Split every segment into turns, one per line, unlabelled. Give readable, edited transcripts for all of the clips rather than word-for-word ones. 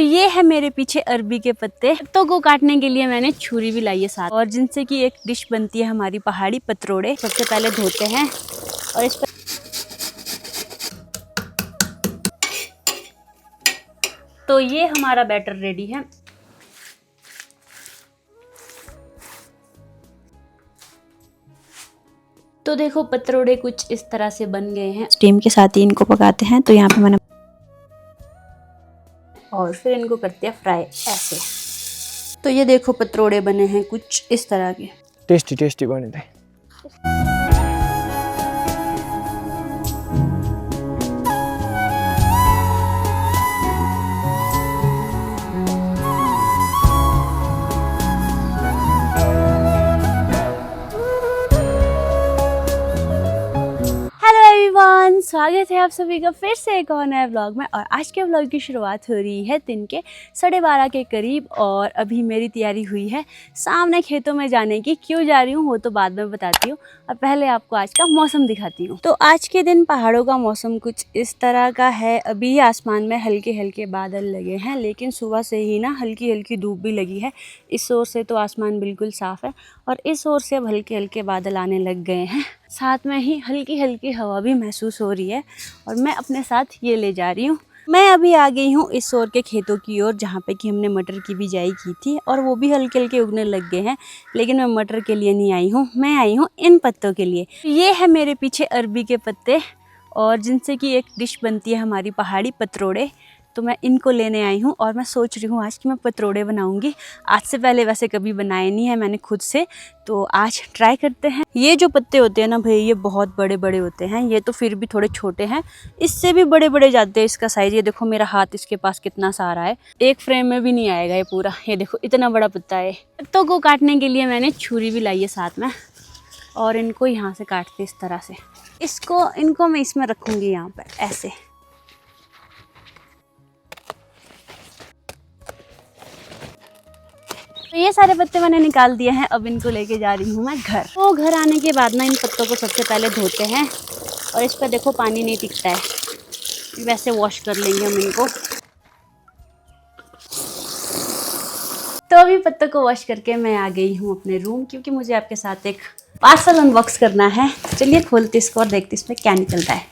ये है मेरे पीछे अरबी के पत्ते। पत्तों को काटने के लिए मैंने छुरी भी लाई है साथ, और जिनसे कि एक डिश बनती है हमारी पहाड़ी पतरोड़े। सबसे पहले धोते हैं और इस पर तो ये हमारा बैटर रेडी है। तो देखो पतरोड़े कुछ इस तरह से बन गए हैं। स्टीम के साथ ही इनको पकाते हैं। तो यहाँ पे मैंने और फिर इनको करते हैं फ्राई ऐसे। तो ये देखो पतरोड़े बने हैं कुछ इस तरह के,
टेस्टी टेस्टी बने थे।
स्वागत है आप सभी का फिर से एक और नए व्लॉग में। और आज के व्लॉग की शुरुआत हो रही है दिन के 12:30 के करीब। और अभी मेरी तैयारी हुई है सामने खेतों में जाने की। क्यों जा रही हूँ वो तो बाद में बताती हूँ, और पहले आपको आज का मौसम दिखाती हूँ। तो आज के दिन पहाड़ों का मौसम कुछ इस तरह का है। अभी आसमान में हल्के हल्के बादल लगे हैं, लेकिन सुबह से ही ना हल्की हल्की धूप भी लगी है। इस ओर से तो आसमान बिल्कुल साफ है और इस ओर से अब हल्के हल्के बादल आने लग गए हैं। साथ में ही हल्की हल्की हवा भी महसूस हो रही है, और मैं अपने साथ ये ले जा रही हूँ। मैं अभी आ गई हूँ इस ओर के खेतों की ओर, जहाँ पे कि हमने मटर की बिजाई की थी, और वो भी हल्के हल्के उगने लग गए हैं। लेकिन मैं मटर के लिए नहीं आई हूँ, मैं आई हूँ इन पत्तों के लिए। ये है मेरे पीछे अरबी के पत्ते, और जिनसे कि एक डिश बनती है हमारी पहाड़ी पतरोड़े। तो मैं इनको लेने आई हूँ, और मैं सोच रही हूँ आज कि मैं पतरोड़े बनाऊंगी। आज से पहले वैसे कभी बनाए नहीं है मैंने खुद से, तो आज ट्राई करते हैं। ये जो पत्ते होते हैं ना भाई, ये बहुत बड़े बड़े होते हैं। ये तो फिर भी थोड़े छोटे हैं, इससे भी बड़े बड़े जाते हैं इसका साइज। ये देखो मेरा हाथ इसके पास कितना सारा है, एक फ्रेम में भी नहीं आएगा ये पूरा। ये देखो इतना बड़ा पत्ता है। पत्तों को काटने के लिए मैंने छुरी भी लाई है साथ में, और इनको यहाँ से काटते इस तरह से। इनको मैं इसमें रखूँगी यहाँ पर ऐसे। तो ये सारे पत्ते मैंने निकाल दिए हैं। अब इनको लेके जा रही हूँ मैं घर। तो घर आने के बाद ना इन पत्तों को सबसे पहले धोते हैं, और इस पर देखो पानी नहीं टिकता है, वैसे वॉश कर लेंगे हम इनको। तो अभी पत्तों को वॉश करके मैं आ गई हूँ अपने रूम, क्योंकि मुझे आपके साथ एक पार्सल अनबॉक्स करना है। चलिए खोलते इसको और देखते इसमें क्या निकलता है।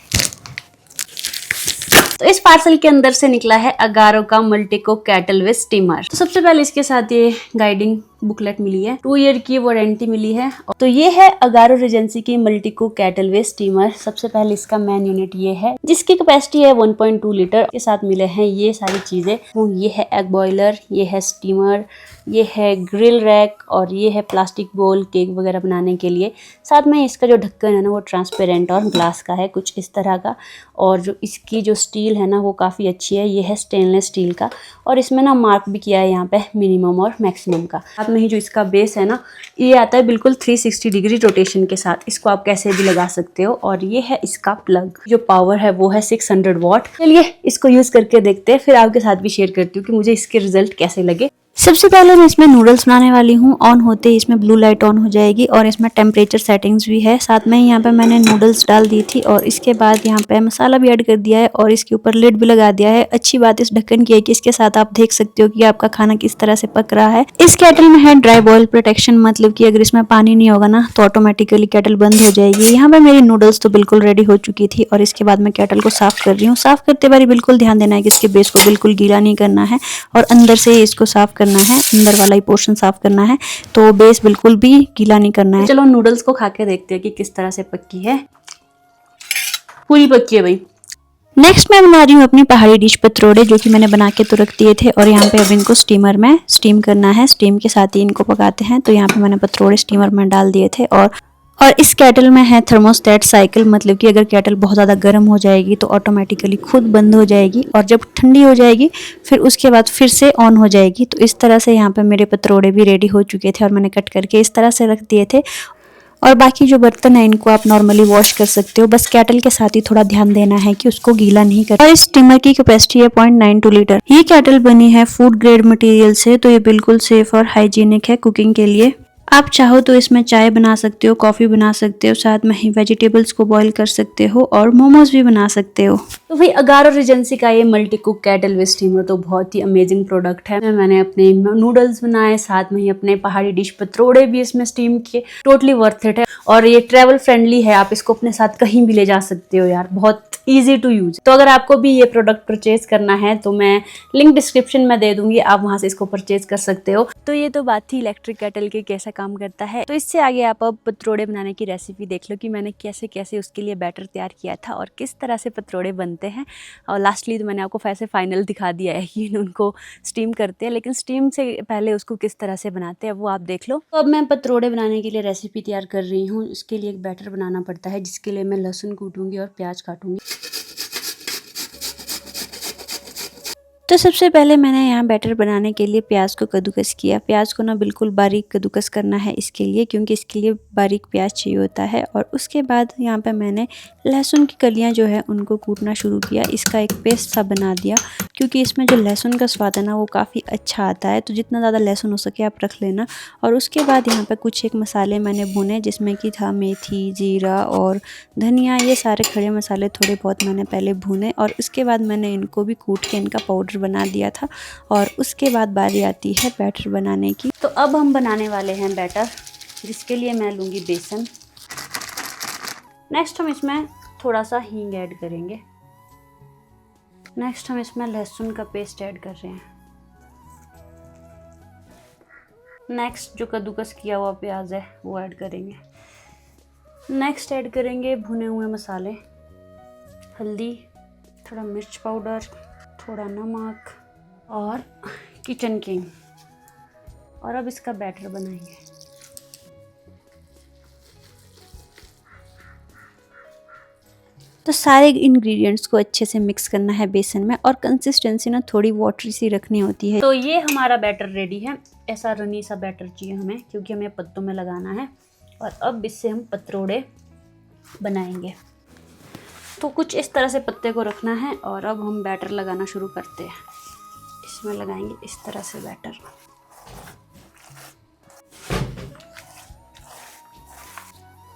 तो इस पार्सल के अंदर से निकला है अगारो का मल्टीको कैटल वे स्टीमर। तो सबसे पहले इसके साथ ये गाइडिंग बुकलेट मिली है, 2 ईयर की वारंटी मिली है। तो ये है अगारो रिजेंसी की मल्टीको कैटल वे स्टीमर। सबसे पहले इसका मेन यूनिट ये है, जिसकी कैपेसिटी है 1.2 लीटर। के साथ मिले हैं ये सारी चीजें। ये है एग बॉयलर, ये है स्टीमर, ये है ग्रिल रैक, और ये है प्लास्टिक बोल केक वगैरह बनाने के लिए। साथ में इसका जो ढक्कन है ना वो ट्रांसपेरेंट और ग्लास का है कुछ इस तरह का। और जो इसकी जो स्टील है ना वो काफ़ी अच्छी है, ये है स्टेनलेस स्टील का। और इसमें ना मार्क भी किया है यहाँ पे मिनिमम और मैक्सिमम का। साथ में ही जो इसका बेस है ना, ये आता है बिल्कुल 360 डिग्री रोटेशन के साथ। इसको आप कैसे भी लगा सकते हो। और ये है इसका प्लग, जो पावर है वो है 600 वॉट। चलिए इसको यूज़ करके देखते हैं, फिर आपके साथ भी शेयर करती हूँ कि मुझे इसके रिजल्ट कैसे लगे। सबसे पहले मैं इसमें नूडल्स बनाने वाली हूँ। ऑन होते ही इसमें ब्लू लाइट ऑन हो जाएगी, और इसमें टेम्परेचर सेटिंग्स भी है। साथ में यहाँ पे मैंने नूडल्स डाल दी थी, और इसके बाद यहाँ पे मसाला भी ऐड कर दिया है, और इसके ऊपर लिड भी लगा दिया है। अच्छी बात इस ढक्कन की है कि इसके साथ आप देख सकते हो कि आपका खाना किस तरह से पक रहा है। इस केटल में है ड्राई बॉयल प्रोटेक्शन, मतलब कि अगर इसमें पानी नहीं होगा ना तो ऑटोमेटिकली केटल बंद हो जाएगी। यहाँ पे मेरी नूडल्स तो बिल्कुल रेडी हो चुकी थी, और इसके बाद मैं केटल को साफ कर रही हूँ। साफ करते बारी बिल्कुल ध्यान देना है कि इसके बेस को बिल्कुल गीला नहीं करना है, और अंदर से ही इसको साफ करना है, अंदर वाला ही पोर्शन साफ करना है। तो बेस बिल्कुल भी गीला नहीं करना है। चलो नूडल्स को खा के देखते हैं कि किस तरह से पक्की है। पूरी पक्की है भाई। नेक्स्ट मैं बना रही हूँ अपनी पहाड़ी डिश पतरोड़े, जो कि मैंने बना के तो रख दिए थे, और यहाँ पे अब इनको स्टीमर में स्टीम करना है। स्टीम के साथ ही इनको पकाते हैं। तो यहाँ पे मैंने पतरोड़े स्टीमर में डाल दिए थे, और इस केटल में है थर्मोस्टेट साइकिल, मतलब कि अगर केटल बहुत ज़्यादा गर्म हो जाएगी तो ऑटोमेटिकली खुद बंद हो जाएगी, और जब ठंडी हो जाएगी फिर उसके बाद फिर से ऑन हो जाएगी। तो इस तरह से यहाँ पे मेरे पतरोड़े भी रेडी हो चुके थे, और मैंने कट करके इस तरह से रख दिए थे। और बाकी जो बर्तन है इनको आप नॉर्मली वॉश कर सकते हो, बस केटल के साथ ही थोड़ा ध्यान देना है कि उसको गीला नहीं कर। और इस स्टीमर की कैपेसिटी है 0.92 लीटर। ये केटल बनी है फूड ग्रेड मटेरियल से, तो ये बिल्कुल सेफ और हाइजीनिक है कुकिंग के लिए। आप चाहो तो इसमें चाय बना सकते हो, कॉफ़ी बना सकते हो, साथ में ही वेजिटेबल्स को बॉईल कर सकते हो और मोमोज भी बना सकते हो। तो भाई अगारो रीजेंसी का ये multi cook kettle with steamer तो बहुत ही अमेजिंग प्रोडक्ट है। मैंने अपने नूडल्स बनाए, साथ में ही अपने पहाड़ी डिश पतरोड़े भी इसमें स्टीम किए। टोटली वर्थ इट है और ये ट्रैवल फ्रेंडली है, आप इसको अपने साथ कहीं भी ले जा सकते हो यार, बहुत ईजी टू यूज। तो अगर आपको भी ये प्रोडक्ट परचेज करना है तो मैं लिंक डिस्क्रिप्शन में दे दूंगी, आप वहां से इसको परचेज कर सकते हो। तो ये तो बात थी इलेक्ट्रिक केटल की कैसा काम करता है। तो इससे आगे आप अब पतरोड़े बनाने की रेसिपी देख लो कि मैंने कैसे कैसे उसके लिए बैटर तैयार किया था और किस तरह से पतरोड़े बनते हैं। और लास्टली तो मैंने आपको वैसे फाइनल दिखा दिया है कि उनको स्टीम करते हैं, लेकिन स्टीम से पहले उसको किस तरह से बनाते हैं वो आप देख लो। तो अब मैं पतरोड़े बनाने के लिए रेसिपी तैयार कर रही हूँ। इसके लिए एक बैटर बनाना पड़ता है, जिसके लिए मैं लहसुन कूटूंगी और प्याज काटूंगी। तो सबसे पहले मैंने यहाँ बैटर बनाने के लिए प्याज को कद्दूकस किया। प्याज को ना बिल्कुल बारीक कद्दूकस करना है इसके लिए, क्योंकि इसके लिए बारीक प्याज चाहिए होता है। और उसके बाद यहाँ पे मैंने लहसुन की कलियाँ जो है उनको कूटना शुरू किया। इसका एक पेस्ट सा बना दिया, क्योंकि इसमें जो लहसुन का स्वाद है ना वो काफ़ी अच्छा आता है। तो जितना ज़्यादा लहसुन हो सके आप रख लेना। और उसके बाद यहाँ पर कुछ एक मसाले मैंने भुने, जिसमें कि था मेथी, जीरा और धनिया। ये सारे खड़े मसाले थोड़े बहुत मैंने पहले भुने और उसके बाद मैंने इनको भी कूट के इनका पाउडर बना दिया था। और उसके बाद बारी आती है बैटर बनाने की। तो अब हम बनाने वाले हैं बैटर, जिसके लिए मैं लूँगी बेसन। नेक्स्ट हम इसमें थोड़ा सा हींग ऐड करेंगे। नेक्स्ट हम इसमें लहसुन का पेस्ट ऐड कर रहे हैं। नेक्स्ट जो कद्दूकस किया हुआ प्याज है वो ऐड करेंगे। नेक्स्ट ऐड करेंगे भुने हुए मसाले, हल्दी, थोड़ा मिर्च पाउडर, थोड़ा नमक और किचन किंग। और अब इसका बैटर बनाएंगे। तो सारे इंग्रेडिएंट्स को अच्छे से मिक्स करना है बेसन में और कंसिस्टेंसी ना थोड़ी वाटरी सी रखनी होती है। तो ये हमारा बैटर रेडी है। ऐसा रनी सा बैटर चाहिए हमें, क्योंकि हमें पत्तों में लगाना है। और अब इससे हम पतरोड़े बनाएंगे। तो कुछ इस तरह से पत्ते को रखना है और अब हम बैटर लगाना शुरू करते हैं। इसमें लगाएंगे इस तरह से बैटर।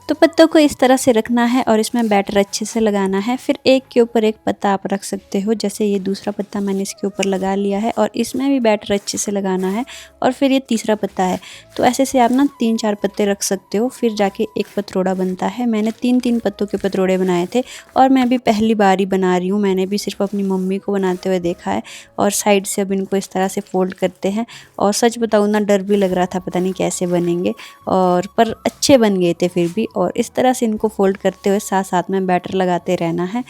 तो पत्तों को इस तरह से रखना है और इसमें बैटर अच्छे से लगाना है। फिर एक के ऊपर एक पत्ता आप रख सकते हो, जैसे ये दूसरा पत्ता मैंने इसके ऊपर लगा लिया है और इसमें भी बैटर अच्छे से लगाना है। और फिर ये तीसरा पत्ता है, तो ऐसे से आप ना 3-4 पत्ते रख सकते हो, फिर जाके एक पतरोड़ा बनता है। मैंने 3-3 पत्तों के पतरोड़े बनाए थे और मैं भी पहली बार ही बना रही हूँ। मैंने भी सिर्फ अपनी मम्मी को बनाते हुए देखा है। और साइड से अब इनको इस तरह से फोल्ड करते हैं। और सच बताऊँ ना, डर भी लग रहा था पता नहीं कैसे बनेंगे, और पर अच्छे बन गए थे फिर भी। और इस तरह से इनको फोल्ड करते हुए साथ साथ में बैटर लगाते रहना है।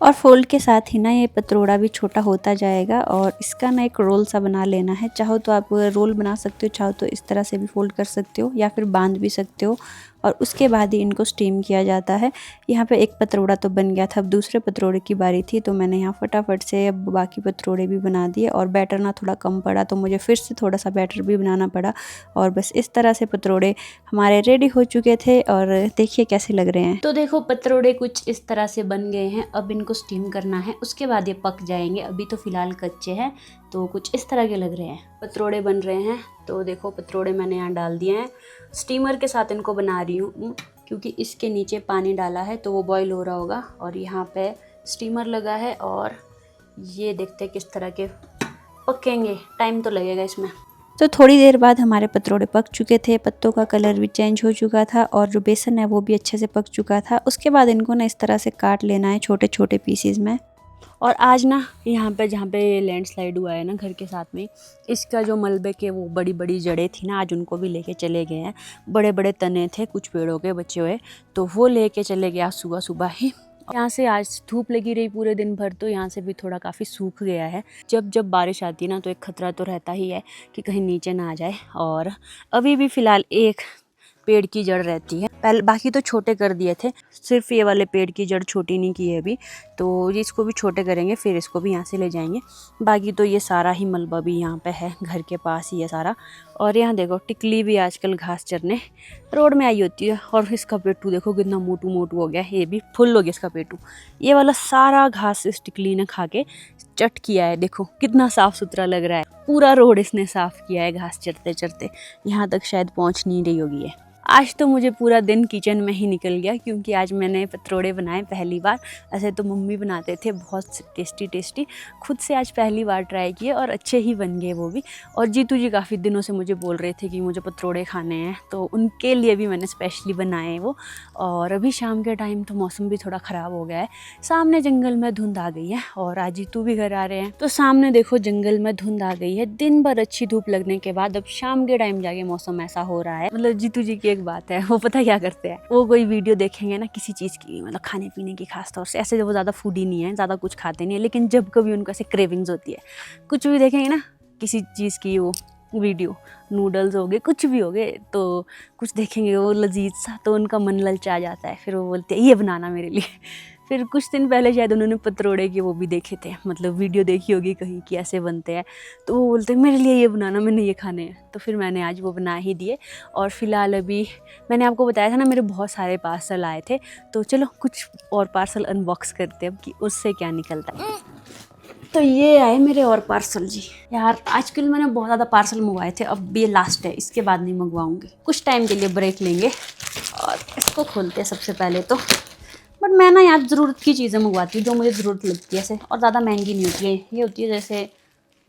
और फोल्ड के साथ ही ना ये पतरोड़ा भी छोटा होता जाएगा और इसका ना एक रोल सा बना लेना है। चाहो तो आप रोल बना सकते हो, चाहो तो इस तरह से भी फोल्ड कर सकते हो या फिर बांध भी सकते हो। और उसके बाद ही इनको स्टीम किया जाता है। यहाँ पे एक पतरोड़ा तो बन गया था, अब दूसरे पतरोड़े की बारी थी, तो मैंने यहाँ फटाफट से अब बाकी पतरोड़े भी बना दिए। और बैटर ना थोड़ा कम पड़ा तो मुझे फिर से थोड़ा सा बैटर भी बनाना पड़ा। और बस इस तरह से पतरोड़े हमारे रेडी हो चुके थे। और देखिए कैसे लग रहे हैं। तो देखो पतरोड़े कुछ इस तरह से बन गए हैं। अब इनको स्टीम करना है, उसके बाद ये पक जाएंगे। अभी तो फिलहाल कच्चे हैं, तो कुछ इस तरह के लग रहे हैं। पतरोड़े बन रहे हैं। तो देखो पतरोड़े मैंने यहाँ डाल दिए हैं। स्टीमर के साथ इनको बना रही हूँ, क्योंकि इसके नीचे पानी डाला है तो वो बॉईल हो रहा होगा। और यहाँ पे स्टीमर लगा है और ये देखते हैं किस तरह के पकेंगे। टाइम तो लगेगा इसमें। तो थोड़ी देर बाद हमारे पतरोड़े पक चुके थे। पत्तों का कलर भी चेंज हो चुका था और जो बेसन है वो भी अच्छे से पक चुका था। उसके बाद इनको ना इस तरह से काट लेना है छोटे छोटे पीसीज में। और आज ना यहाँ पे जहाँ पे लैंडस्लाइड हुआ है ना घर के साथ में, इसका जो मलबे के वो बड़ी बड़ी जड़ें थी ना, आज उनको भी लेके चले गए हैं। बड़े बड़े तने थे कुछ पेड़ों के बचे हुए, तो वो लेके चले गए आज सुबह सुबह ही। यहाँ से आज धूप लगी रही पूरे दिन भर, तो यहाँ से भी थोड़ा काफ़ी सूख गया है। जब जब बारिश आती है ना तो एक खतरा तो रहता ही है कि कहीं नीचे ना आ जाए। और अभी भी फ़िलहाल एक पेड़ की जड़ रहती है, पहले बाकी तो छोटे कर दिए थे, सिर्फ ये वाले पेड़ की जड़ छोटी नहीं की है अभी, तो इसको भी छोटे करेंगे, फिर इसको भी यहाँ से ले जाएंगे। बाकी तो ये सारा ही मलबा भी यहाँ पे है, घर के पास ही है सारा। और यहाँ देखो टिकली भी आजकल घास चरने रोड में आई होती है। और इसका पेटू देखो कितना मोटू मोटू हो गया, ये भी फुल हो गया इसका पेटू। ये वाला सारा घास इस टिकली ने खा के चट किया है, देखो कितना साफ सुथरा लग रहा है। पूरा रोड इसने साफ किया है घास चरते चरते, यहाँ तक शायद पहुँच नहीं रही होगी ये। आज तो मुझे पूरा दिन किचन में ही निकल गया, क्योंकि आज मैंने पतरोड़े बनाए पहली बार। ऐसे तो मम्मी बनाते थे बहुत टेस्टी टेस्टी, खुद से आज पहली बार ट्राई किए और अच्छे ही बन गए वो भी। और जीतू जी काफ़ी दिनों से मुझे बोल रहे थे कि मुझे पतरोड़े खाने हैं, तो उनके लिए भी मैंने स्पेशली बनाए वो। और अभी शाम के टाइम तो मौसम भी थोड़ा ख़राब हो गया है, सामने जंगल में धुंध आ गई है और आज जीतू भी घर आ रहे हैं, तो सामने देखो जंगल में धुंध आ गई है। दिन भर अच्छी धूप लगने के बाद अब शाम के टाइम जाके मौसम ऐसा हो रहा है। मतलब जीतू जी की एक बात है, वो पता क्या करते हैं, वो कोई वीडियो देखेंगे ना किसी चीज़ की, मतलब खाने पीने की खास तौर से, ऐसे वो ज़्यादा फूडी नहीं है, ज़्यादा कुछ खाते नहीं है, लेकिन जब कभी उनको ऐसे क्रेविंग्स होती है, कुछ भी देखेंगे ना किसी चीज़ की वो वीडियो, नूडल्स हो गए कुछ भी हो गए, तो कुछ देखेंगे वो लजीज सा, तो उनका मन ललचा जाता है, फिर वो बोलते हैं ये बनाना मेरे लिए। फिर कुछ दिन पहले शायद उन्होंने पतरोड़े के वो भी देखे थे, मतलब वीडियो देखी होगी कहीं कि ऐसे बनते हैं, तो वो बोलते हैं मेरे लिए ये बनाना, मैंने ये खाने हैं। तो फिर मैंने आज वो बना ही दिए। और फिलहाल अभी मैंने आपको बताया था ना मेरे बहुत सारे पार्सल आए थे, तो चलो कुछ और पार्सल अनबॉक्स करते हैं अब कि उससे क्या निकलता है। तो ये आए मेरे और पार्सल जी। यार आजकल मैंने बहुत ज़्यादा पार्सल मंगवाए थे, अब ये लास्ट है, इसके बाद नहीं मंगवाऊंगी, कुछ टाइम के लिए ब्रेक लेंगे। और इसको खोलते हैं सबसे पहले तो। बट मैं ना यार ज़रूरत की चीज़ें मंगवाती हूँ जो मुझे ज़रूरत लगती है ऐसे, और ज़्यादा महंगी नहीं होती है। ये होती है जैसे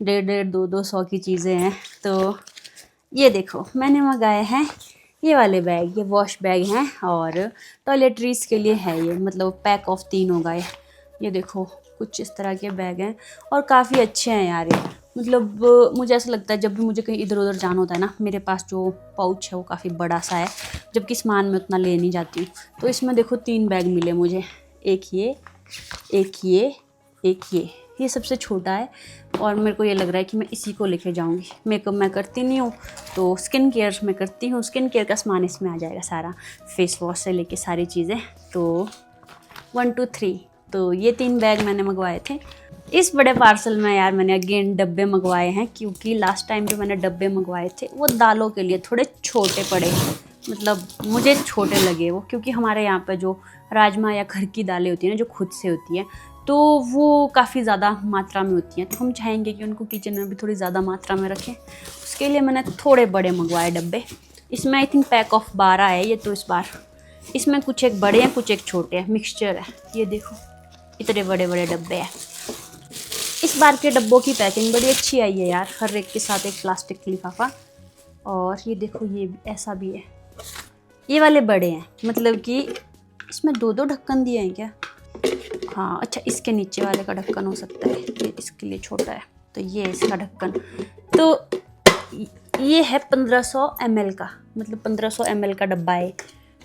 150 200 की चीज़ें हैं। तो ये देखो मैंने मंगाए हैं ये वाले बैग, ये वॉश बैग हैं और टॉयलेटरीज़ के लिए है ये, मतलब पैक ऑफ 3 हो गए। ये देखो कुछ इस तरह के बैग हैं और काफ़ी अच्छे हैं यार ये। मतलब मुझे ऐसा लगता है जब भी मुझे कहीं इधर उधर जाना होता है ना, मेरे पास जो पाउच है वो काफ़ी बड़ा सा है, जबकि सामान मैं उतना ले नहीं जाती हूँ। तो इसमें देखो 3 बैग मिले मुझे, एक ये, एक ये सबसे छोटा है। और मेरे को ये लग रहा है कि मैं इसी को लेके जाऊंगी। मेकअप मैं करती नहीं हूँ, तो स्किन केयर मैं करती हूँ, स्किन केयर का सामान इसमें आ जाएगा सारा, फेस वॉश से लेके सारी चीज़ें। तो 1 2 3, तो ये 3 बैग मैंने मंगवाए थे। इस बड़े पार्सल में यार मैंने अगेन डब्बे मंगवाए हैं, क्योंकि लास्ट टाइम जो मैंने डब्बे मंगवाए थे वो दालों के लिए थोड़े छोटे पड़े, मतलब मुझे छोटे लगे वो, क्योंकि हमारे यहाँ पर जो राजमा या घर की दालें होती हैं ना, जो खुद से होती हैं, तो वो काफ़ी ज़्यादा मात्रा में होती हैं, तो हम चाहेंगे कि उनको किचन में भी थोड़ी ज़्यादा मात्रा में रखें। उसके लिए मैंने थोड़े बड़े मंगवाए डब्बे। इसमें आई थिंक पैक ऑफ 12 है ये, तो इस बार इसमें कुछ एक बड़े हैं कुछ एक छोटे हैं, मिक्सचर है। ये देखो इतने बड़े बड़े डब्बे हैं। इस बार के डब्बों की पैकिंग बड़ी अच्छी आई है यार, हर एक के साथ एक प्लास्टिक लिफाफा। और ये देखो ये भी ऐसा भी है, ये वाले बड़े हैं, मतलब कि इसमें 2 ढक्कन दिए हैं क्या? हाँ अच्छा, इसके नीचे वाले का ढक्कन हो सकता है, ये इसके लिए छोटा है, तो ये इसका ढक्कन। तो ये है 1500 ml का, मतलब 1500 ml का डब्बा है।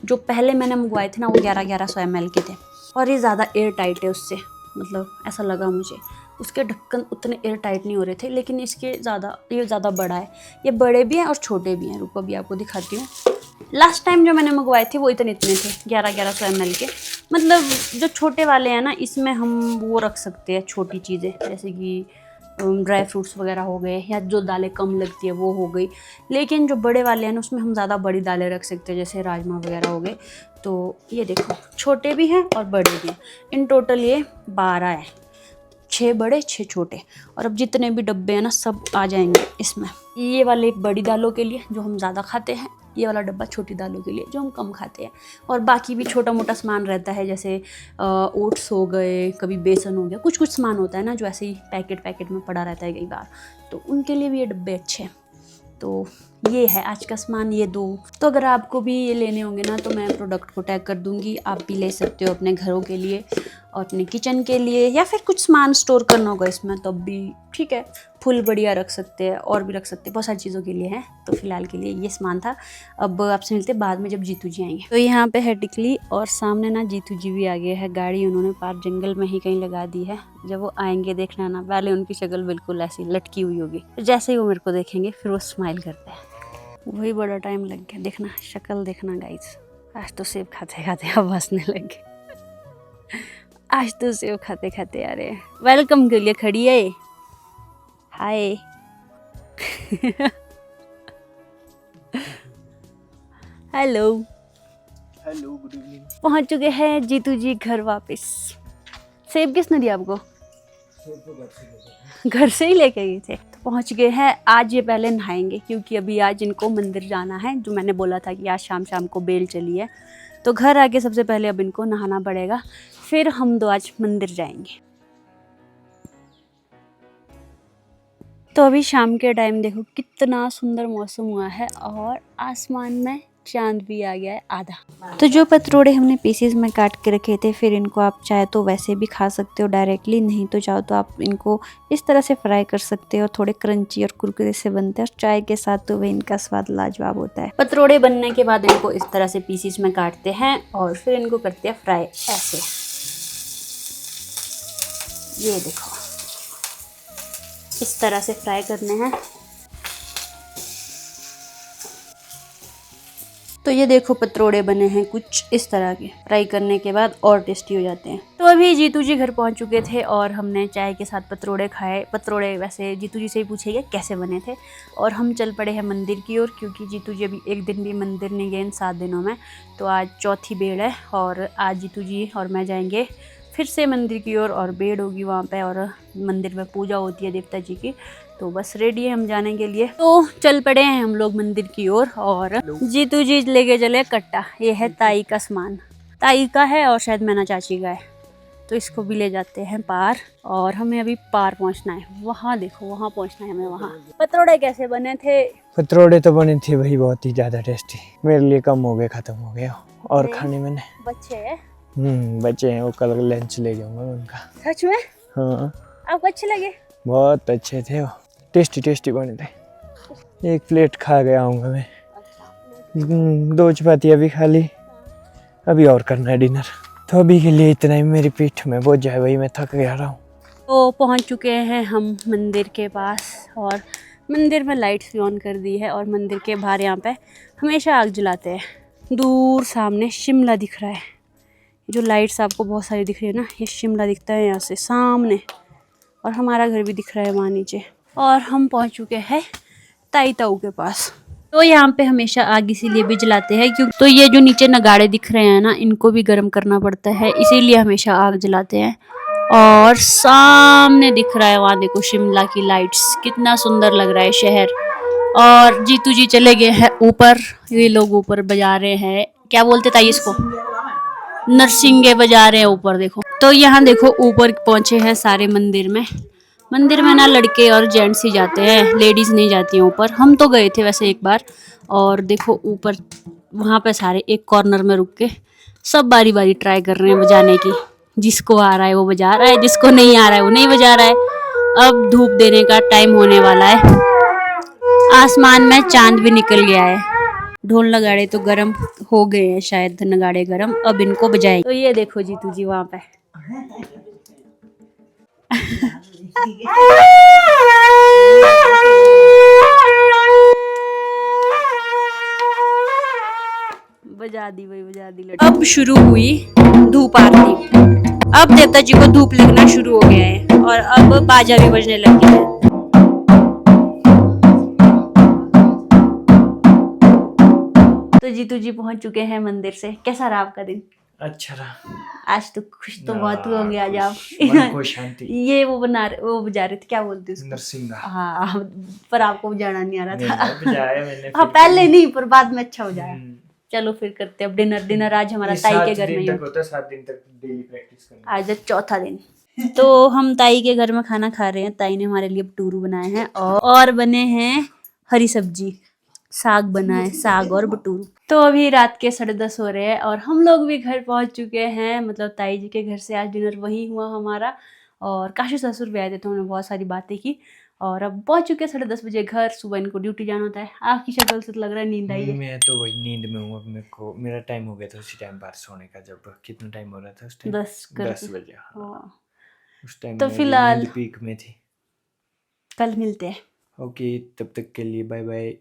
जो पहले मैंने मंगवाए थे ना वो 1100 ml के थे, और ये ज़्यादा एयर टाइट है उससे, मतलब ऐसा लगा मुझे। उसके ढक्कन उतने एयर टाइट नहीं हो रहे थे, लेकिन इसके ये ज़्यादा बड़ा है। ये बड़े भी हैं और छोटे भी हैं, रुको अभी आपको दिखाती हूँ। लास्ट टाइम जो मैंने मंगवाए थे वो इतने थे, 1100 ml के। मतलब जो छोटे वाले हैं ना, इसमें हम वो रख सकते हैं छोटी चीज़ें, जैसे कि ड्राई फ्रूट्स वगैरह हो गए, या जो दालें कम लगती है वो हो गई। लेकिन जो बड़े वाले हैं ना उसमें हम ज़्यादा बड़ी दालें रख सकते हैं, जैसे राजमा वगैरह हो गए। तो ये देखो छोटे भी हैं और बड़े भी हैं, इन टोटल ये 12 है, 6 बड़े 6 छोटे। और अब जितने भी डब्बे हैं ना सब आ जाएंगे इसमें। ये वाले बड़ी दालों के लिए जो हम ज़्यादा खाते हैं, ये वाला डब्बा छोटी दालों के लिए जो हम कम खाते हैं। और बाकी भी छोटा मोटा सामान रहता है, जैसे ओट्स हो गए, कभी बेसन हो गया, कुछ कुछ सामान होता है ना जो ऐसे ही पैकेट में पड़ा रहता है कई बार, तो उनके लिए भी ये डब्बे अच्छे हैं। तो ये है आज का सामान, ये 2। तो अगर आपको भी ये लेने होंगे ना तो मैं प्रोडक्ट को टैग कर दूंगी, आप भी ले सकते हो अपने घरों के लिए और अपने किचन के लिए, या फिर कुछ सामान स्टोर करना होगा इसमें तब भी ठीक है। फुल बढ़िया रख सकते हैं और भी रख सकते हैं, बहुत सारी चीज़ों के लिए है। तो फिलहाल के लिए ये सामान था। अब आपसे मिलते हैं बाद में जब जीतू जी आएंगे। तो यहाँ पे है टिकली और सामने ना जीतू जी भी आ गए हैं। गाड़ी उन्होंने पार जंगल में ही कहीं लगा दी है, जब वो आएंगे देखना ना, पहले उनकी शक्ल बिल्कुल ऐसी लटकी हुई होगी, जैसे ही वो मेरे को देखेंगे फिर वो स्माइल करते हैं। वही बड़ा टाइम लग गया, देखना शक्ल देखना गाइस। आज तो सेब खाते खाते अब हंसने लगे। आज तो सेब खाते खाते अरे वेलकम के लिए खड़ी है। Hi. Hello
hello, good evening.
पहुंच चुके हैं जीतू जी घर वापस। सेब किसने दिया आपको? घर से ही लेके गए थे। तो पहुंच गए हैं। आज ये पहले नहाएंगे क्योंकि अभी आज इनको मंदिर जाना है, जो मैंने बोला था कि आज शाम शाम को बेल चली है। तो घर आके सबसे पहले अब इनको नहाना पड़ेगा, फिर हम दो आज मंदिर जाएंगे। तो अभी शाम के टाइम देखो कितना सुंदर मौसम हुआ है और आसमान में चांद भी आ गया है आधा। तो जो पतरोड़े हमने पीसेस में काट के रखे थे, फिर इनको आप चाहे तो वैसे भी खा सकते हो डायरेक्टली, नहीं तो चाहो तो आप इनको इस तरह से फ्राई कर सकते हो। थोड़े क्रंची और कुरकुरे से बनते हैं और चाय के साथ तो वह इनका स्वाद लाजवाब होता है। पतरोड़े बनने के बाद इनको इस तरह से पीसेस में काटते हैं और फिर इनको करते हैं फ्राई ऐसे। ये देखो इस तरह से फ्राई करने हैं। तो ये देखो पतरोड़े बने हैं कुछ इस तरह के, फ्राई करने के बाद और टेस्टी हो जाते हैं। तो अभी जीतू जी घर पहुंच चुके थे और हमने चाय के साथ पतरोड़े खाए। पतरोड़े वैसे जीतू जी से ही पूछेंगे कैसे बने थे। और हम चल पड़े हैं मंदिर की ओर, क्योंकि जीतू जी अभी एक दिन भी मंदिर नहीं गए इन 7 दिनों में। तो आज चौथी बेड़ है और आज जीतू जी और मैं जाएंगे फिर से मंदिर की ओर और बेड़ होगी वहाँ पे और मंदिर में पूजा होती है देवता जी की। तो बस रेडी है हम जाने के लिए। तो चल पड़े हैं हम लोग मंदिर की ओर और जीतू जी लेके चले कट्टा। ये है ताई का सामान, ताई का है और शायद मैना चाची का है। तो इसको भी ले जाते हैं पार और हमें अभी पार पहुंचना है। वहाँ देखो वहाँ पहुंचना है हमें। वहाँ पतरोड़े कैसे बने थे?
पतरोड़े तो बने थे भाई बहुत ही ज्यादा टेस्टी। मेरे लिए कम हो गए, खत्म हो गए और खाने मैंने
बच्चे है।
बच्चे हैं, वो कल लंच ले जाऊंगा उनका।
सच में?
हाँ
आपको अच्छे लगे?
बहुत अच्छे थे, वो टेस्टी टेस्टी बने थे। एक प्लेट खा गया हूँ मैं। 2 चपातियाँ भी खा ली। अभी और करना है डिनर। तो अभी के लिए इतना ही, मेरी पीठ में बोझ है भाई, मैं थक गया रहा हूँ।
तो पहुंच चुके हैं हम मंदिर के पास और मंदिर में लाइट्स भी ऑन कर दी है और मंदिर के बाहर यहाँ पे हमेशा आग जलाते हैं। दूर सामने शिमला दिख रहा है। जो लाइट्स आपको बहुत सारी दिख रही है ना, ये शिमला दिखता है यहाँ से सामने। और हमारा घर भी दिख रहा है वहाँ नीचे। और हम पहुँच चुके हैं ताई ताऊ के पास। तो यहाँ पे हमेशा आग इसीलिए भी जलाते हैं क्योंकि तो ये जो नीचे नगाड़े दिख रहे हैं ना, इनको भी गर्म करना पड़ता है, इसीलिए हमेशा आग जलाते हैं। और सामने दिख रहा है वहाँ देखो शिमला की लाइट्स, कितना सुंदर लग रहा है शहर। और जीतू जी चले गए हैं ऊपर। ये लोग ऊपर बजा रहे हैं, क्या बोलते ताई इसको, नरसिंगे बजा रहे हैं ऊपर देखो। तो यहाँ देखो ऊपर पहुंचे हैं सारे मंदिर में। मंदिर में ना लड़के और जेंट्स ही जाते हैं, लेडीज नहीं जाती हैं ऊपर। हम तो गए थे वैसे एक बार। और देखो ऊपर वहाँ पे सारे एक कॉर्नर में रुक के सब बारी बारी ट्राई कर रहे हैं बजाने की। जिसको आ रहा है वो बजा रहा है, जिसको नहीं आ रहा है वो नहीं बजा रहा है। अब धूप देने का टाइम होने वाला है, आसमान में चांद भी निकल गया है। ढोल नगाड़े तो गरम हो गए हैं शायद, नगाड़े गरम, अब इनको बजाएं। तो ये देखो जीतू जी वहाँ पे बजा दी वही, बजा दी लड़की। अब शुरू हुई धूप आरती। अब देवता जी को धूप लगना शुरू हो गया है और अब बाजा भी बजने लग गया है। तो जीतू जी पहुंच चुके हैं मंदिर से। कैसा रहा आपका दिन?
अच्छा रहा।
आज तो खुश तो बहुत होंगे आज आप।
मन को शांति।
ये वो बजा रहे थे, क्या बोलते उसको?
नरसिंगा।
हाँ पर आपको बजाना नहीं आ रहा था।
बजाया मैंने।
हाँ पहले नहीं पर बाद में अच्छा हो जाए। चलो फिर करते अब डिनर। डिनर आज हमारा ताई के घर में ही
होता है। 7 दिन तक डेली प्रैक्टिस करना।
आज चौथा दिन। तो हम ताई के घर में खाना खा रहे हैं। ताई ने हमारे लिए भटूरू बनाए हैं और बने हैं हरी सब्जी, साग बना है, साग और भटूरू। तो अभी रात के 10:30 हो रहे हैं और हम लोग भी घर पहुंच चुके हैं। मतलब ताई जी के घर से आज डिनर वही हुआ हमारा। और काशी ससुर भी आए थे तो हमने बहुत सारी बातें की और अब पहुंच चुके हैं 10:30 बजे घर। सुबह इनको ड्यूटी जाना होता है। आपकी शक्ल से तो लग रहा है नींद आई है।
मैं तो वही नींद में हूँ। अब मेरा टाइम हो गया था उसी टाइम बाहर सोने का। जब कितना टाइम हो रहा था उस टाइम? 10 बजे। उस टाइम
तो फिलहाल
पीक में थी।
कल मिलते हैं।
ओके, तब तक के लिए बाय बाय।